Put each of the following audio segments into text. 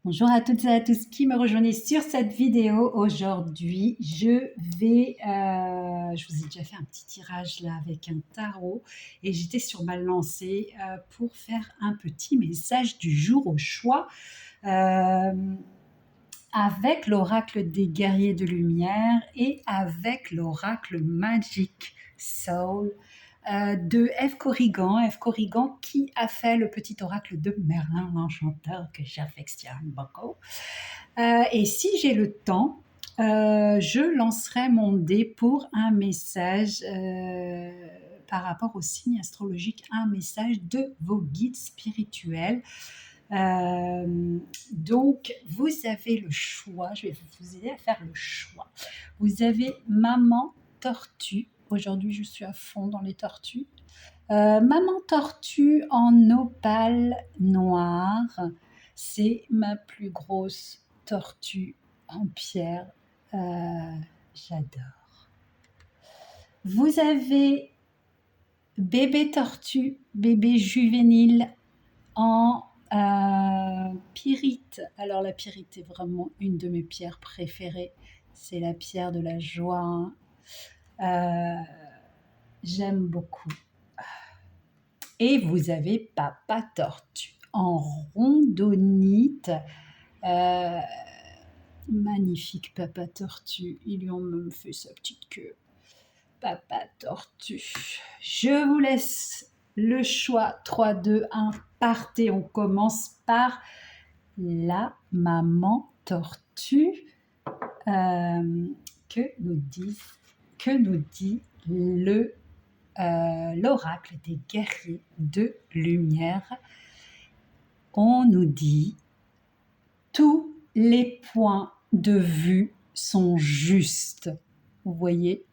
Bonjour à toutes et à tous qui me rejoignent sur cette vidéo. Aujourd'hui, je vous ai déjà fait un petit tirage là avec un tarot et j'étais sur ma lancée pour faire un petit message du jour au choix avec l'oracle des guerriers de lumière et avec l'oracle Magic Soul de F. Corrigan. F. Corrigan qui a fait le petit oracle de Merlin l'Enchanteur que j'affectionne beaucoup. Et si j'ai le temps, je lancerai mon dé pour un message par rapport au signe astrologique, un message de vos guides spirituels. Donc, vous avez le choix, je vais vous aider à faire le choix. Vous avez Maman Tortue. Aujourd'hui, je suis à fond dans les tortues. Maman Tortue en opale noir, c'est ma plus grosse tortue en pierre. J'adore. Vous avez Bébé Tortue, bébé juvénile en pyrite. Alors la pyrite est vraiment une de mes pierres préférées. C'est la pierre de la joie. J'aime beaucoup. Et vous avez Papa Tortue en rondonite. Magnifique Papa Tortue. Ils lui ont même fait sa petite queue. Papa Tortue. Je vous laisse le choix. 3, 2, 1. Partez. On commence par la Maman Tortue. Que nous dit l'oracle des guerriers de lumière? On nous dit tous les points de vue sont justes. Vous voyez?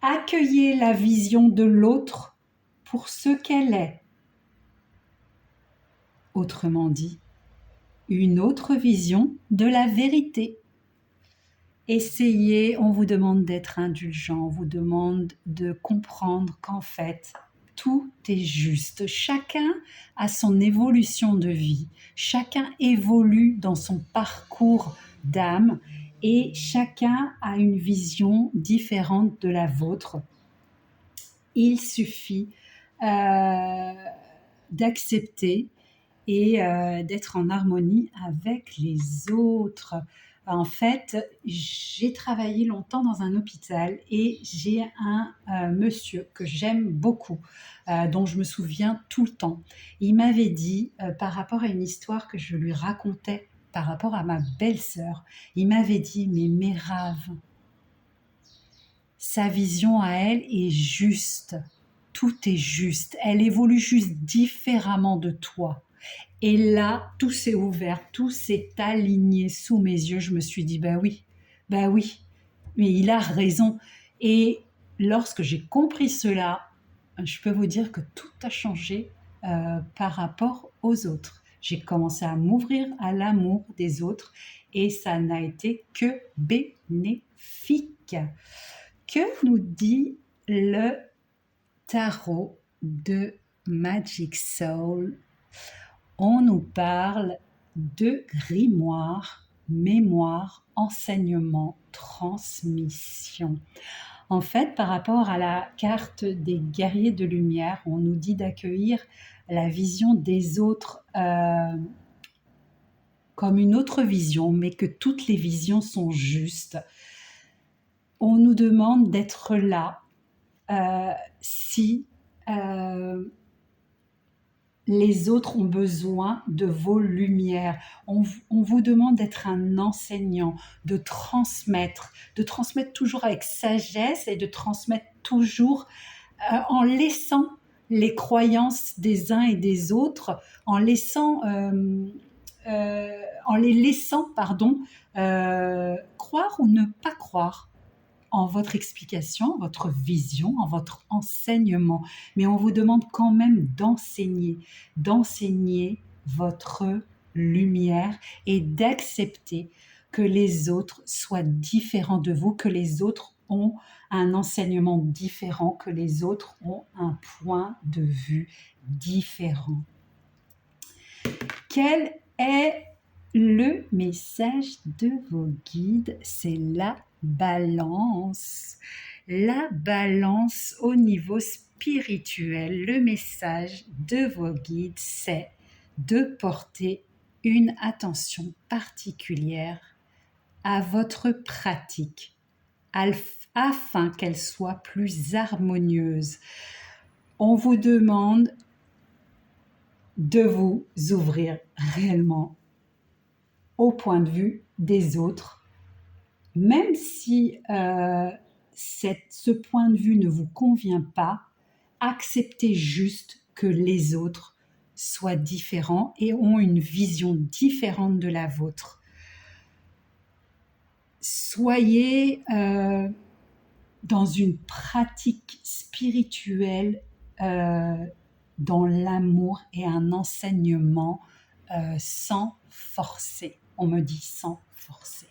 Accueillez la vision de l'autre pour ce qu'elle est. Autrement dit, une autre vision de la vérité. Essayez, on vous demande d'être indulgent, on vous demande de comprendre qu'en fait, tout est juste. Chacun a son évolution de vie, chacun évolue dans son parcours d'âme et chacun a une vision différente de la vôtre. Il suffit d'accepter et d'être en harmonie avec les autres. En fait, j'ai travaillé longtemps dans un hôpital et j'ai un monsieur que j'aime beaucoup, dont je me souviens tout le temps. Il m'avait dit, par rapport à une histoire que je lui racontais, par rapport à ma belle-sœur, il m'avait dit, mais Mérave, sa vision à elle est juste, tout est juste, elle évolue juste différemment de toi. Et là, tout s'est ouvert, tout s'est aligné sous mes yeux. Je me suis dit, bah oui, mais il a raison. Et lorsque j'ai compris cela, je peux vous dire que tout a changé par rapport aux autres. J'ai commencé à m'ouvrir à l'amour des autres et ça n'a été que bénéfique. Que nous dit le tarot de Magic Soul? On nous parle de grimoire, mémoire, enseignement, transmission. En fait, par rapport à la carte des guerriers de lumière, on nous dit d'accueillir la vision des autres comme une autre vision, mais que toutes les visions sont justes. On nous demande d'être là si les autres ont besoin de vos lumières. On vous demande d'être un enseignant, de transmettre toujours avec sagesse et de transmettre toujours en laissant les croyances des uns et des autres, en les laissant croire ou ne pas croire en votre explication, votre vision, en votre enseignement. Mais on vous demande quand même d'enseigner votre lumière et d'accepter que les autres soient différents de vous, que les autres ont un enseignement différent, que les autres ont un point de vue différent. Quel est le message de vos guides? C'est la balance. La balance au niveau spirituel. Le message de vos guides, c'est de porter une attention particulière à votre pratique afin qu'elle soit plus harmonieuse. On vous demande de vous ouvrir réellement au point de vue des autres, même si ce point de vue ne vous convient pas, acceptez juste que les autres soient différents et ont une vision différente de la vôtre. Soyez dans une pratique spirituelle, dans l'amour et un enseignement sans forcer. On me dit sans forcer.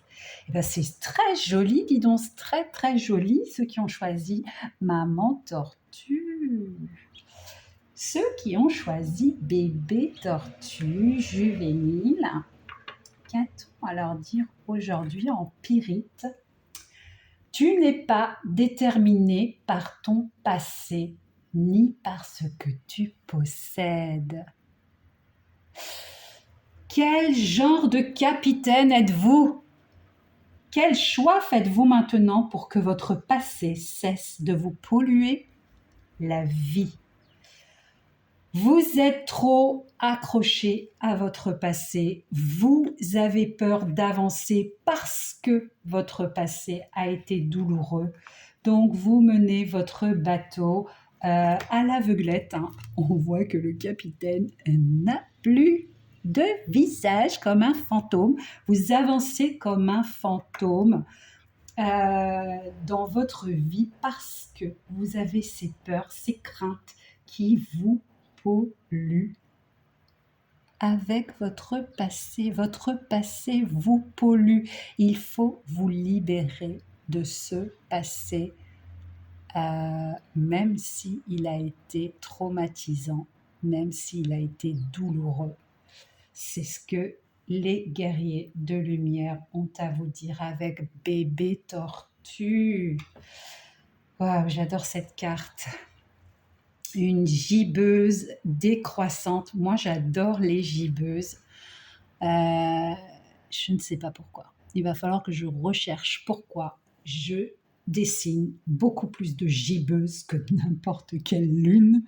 Et ben c'est très joli, dis donc, c'est très très joli, ceux qui ont choisi Maman Tortue. Ceux qui ont choisi Bébé Tortue juvénile, qu'a-t-on à leur dire aujourd'hui en pyrite? Tu n'es pas déterminé par ton passé, ni par ce que tu possèdes. Quel genre de capitaine êtes-vous? Quel choix faites-vous maintenant pour que votre passé cesse de vous polluer la vie? Vous êtes trop accroché à votre passé. Vous avez peur d'avancer parce que votre passé a été douloureux. Donc, vous menez votre bateau à l'aveuglette. On voit que le capitaine n'a plus de visage, comme un fantôme. Vous avancez comme un fantôme dans votre vie parce que vous avez ces peurs, ces craintes qui vous polluent avec votre passé. Votre passé vous pollue. Il faut vous libérer de ce passé, même s'il a été traumatisant, même s'il a été douloureux. C'est ce que les guerriers de lumière ont à vous dire avec Bébé Tortue. Waouh, j'adore cette carte. Une gibbeuse décroissante. Moi, j'adore les gibbeuses. Je ne sais pas pourquoi. Il va falloir que je recherche pourquoi je dessine beaucoup plus de gibbeuses que n'importe quelle lune.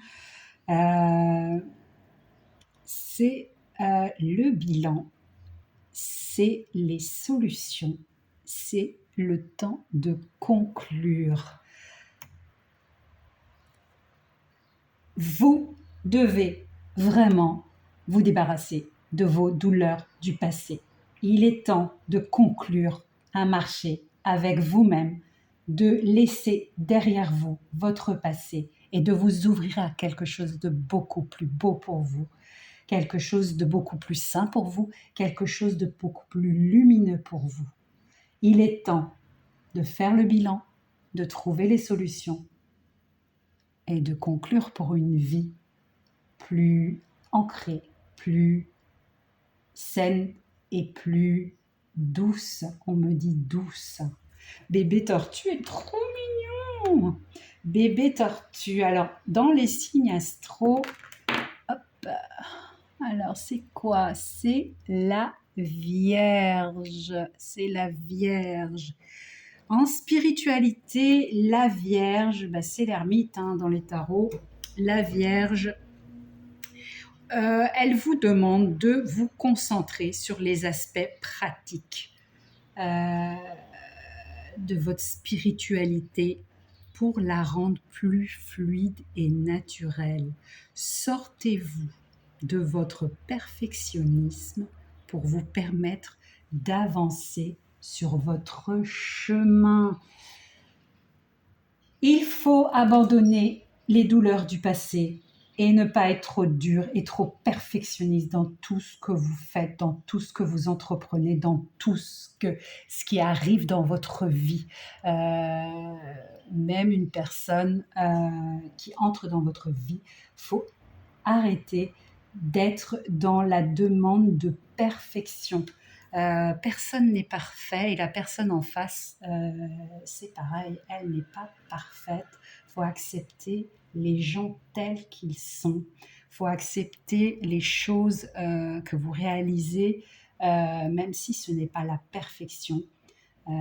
C'est le bilan, c'est les solutions, c'est le temps de conclure. Vous devez vraiment vous débarrasser de vos douleurs du passé. Il est temps de conclure un marché avec vous-même, de laisser derrière vous votre passé et de vous ouvrir à quelque chose de beaucoup plus beau pour vous, quelque chose de beaucoup plus sain pour vous, quelque chose de beaucoup plus lumineux pour vous. Il est temps de faire le bilan, de trouver les solutions et de conclure pour une vie plus ancrée, plus saine et plus douce. On me dit douce. Bébé Tortue est trop mignon. Bébé Tortue. Alors, dans les signes astro, hop, alors c'est quoi? C'est la Vierge. C'est la Vierge. En spiritualité, la Vierge, c'est l'ermite dans les tarots. La Vierge, elle vous demande de vous concentrer sur les aspects pratiques de votre spiritualité pour la rendre plus fluide et naturelle. Sortez-vous de votre perfectionnisme pour vous permettre d'avancer sur votre chemin. Il faut abandonner les douleurs du passé et ne pas être trop dur et trop perfectionniste dans tout ce que vous faites, dans tout ce que vous entreprenez, dans tout ce qui arrive dans votre vie. Même une personne qui entre dans votre vie, il faut arrêter d'être dans la demande de perfection. Personne n'est parfait et la personne en face, c'est pareil, elle n'est pas parfaite. Il faut accepter les gens tels qu'ils sont. Il faut accepter les choses que vous réalisez, même si ce n'est pas la perfection. Euh,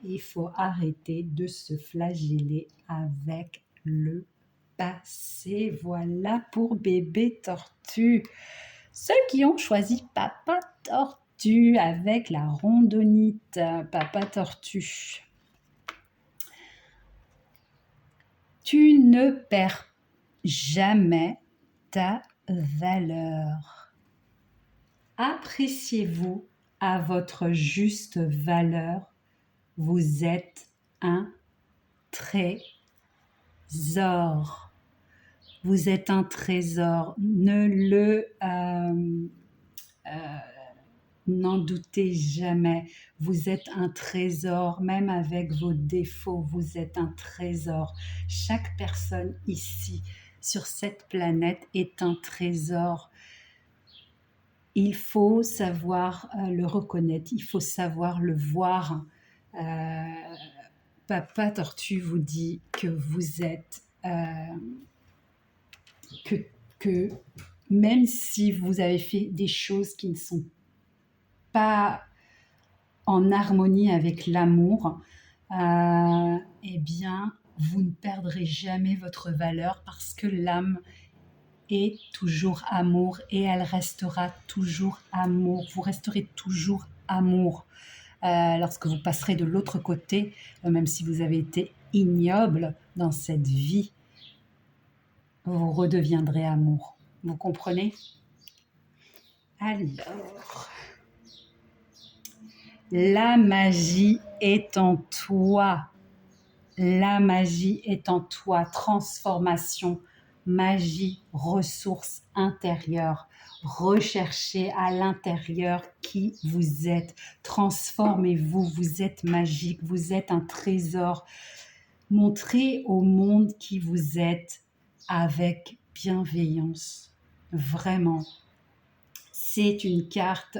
il faut arrêter de se flageller avec le passé. Voilà pour bébé tortue. Ceux qui ont choisi Papa Tortue avec la rondonite, Papa Tortue. Tu ne perds jamais ta valeur. Appréciez-vous à votre juste valeur. Vous êtes un trésor. Vous êtes un trésor. N'en doutez jamais. Vous êtes un trésor, même avec vos défauts, vous êtes un trésor. Chaque personne ici, sur cette planète, est un trésor. Il faut savoir le reconnaître, il faut savoir le voir. Papa Tortue vous dit que vous êtes... que même si vous avez fait des choses qui ne sont pas en harmonie avec l'amour, eh bien, vous ne perdrez jamais votre valeur parce que l'âme est toujours amour et elle restera toujours amour. Vous resterez toujours amour. Lorsque vous passerez de l'autre côté, même si vous avez été ignoble dans cette vie, vous redeviendrez amour. Vous comprenez? Alors, la magie est en toi. La magie est en toi. Transformation, magie, ressources intérieures. Recherchez à l'intérieur qui vous êtes. Transformez-vous. Vous êtes magique. Vous êtes un trésor. Montrez au monde qui vous êtes avec bienveillance. Vraiment. C'est une carte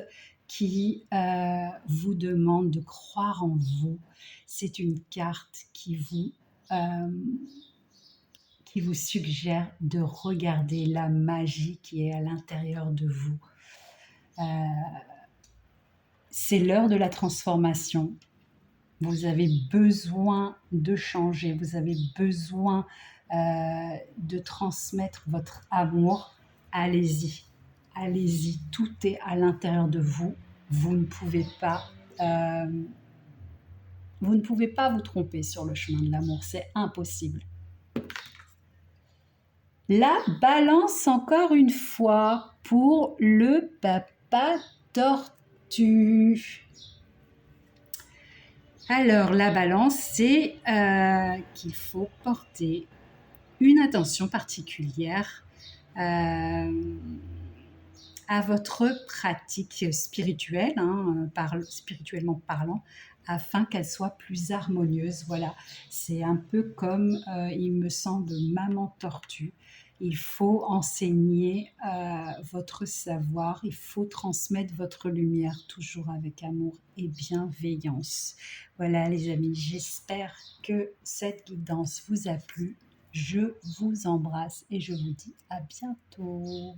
qui vous demande de croire en vous. C'est une carte qui vous suggère de regarder la magie qui est à l'intérieur de vous. C'est l'heure de la transformation. Vous avez besoin de changer, vous avez besoin de transmettre votre amour. Allez-y, allez-y, tout est à l'intérieur de vous. Vous ne pouvez pas vous tromper sur le chemin de l'amour, c'est impossible. La balance encore une fois pour le Papa Tortue. Alors, la balance, c'est qu'il faut porter une attention particulière à votre pratique spirituelle, spirituellement parlant, afin qu'elle soit plus harmonieuse. Voilà, c'est un peu comme, il me semble, Maman Tortue. Il faut enseigner votre savoir, il faut transmettre votre lumière, toujours avec amour et bienveillance. Voilà les amis, j'espère que cette guidance vous a plu. Je vous embrasse et je vous dis à bientôt.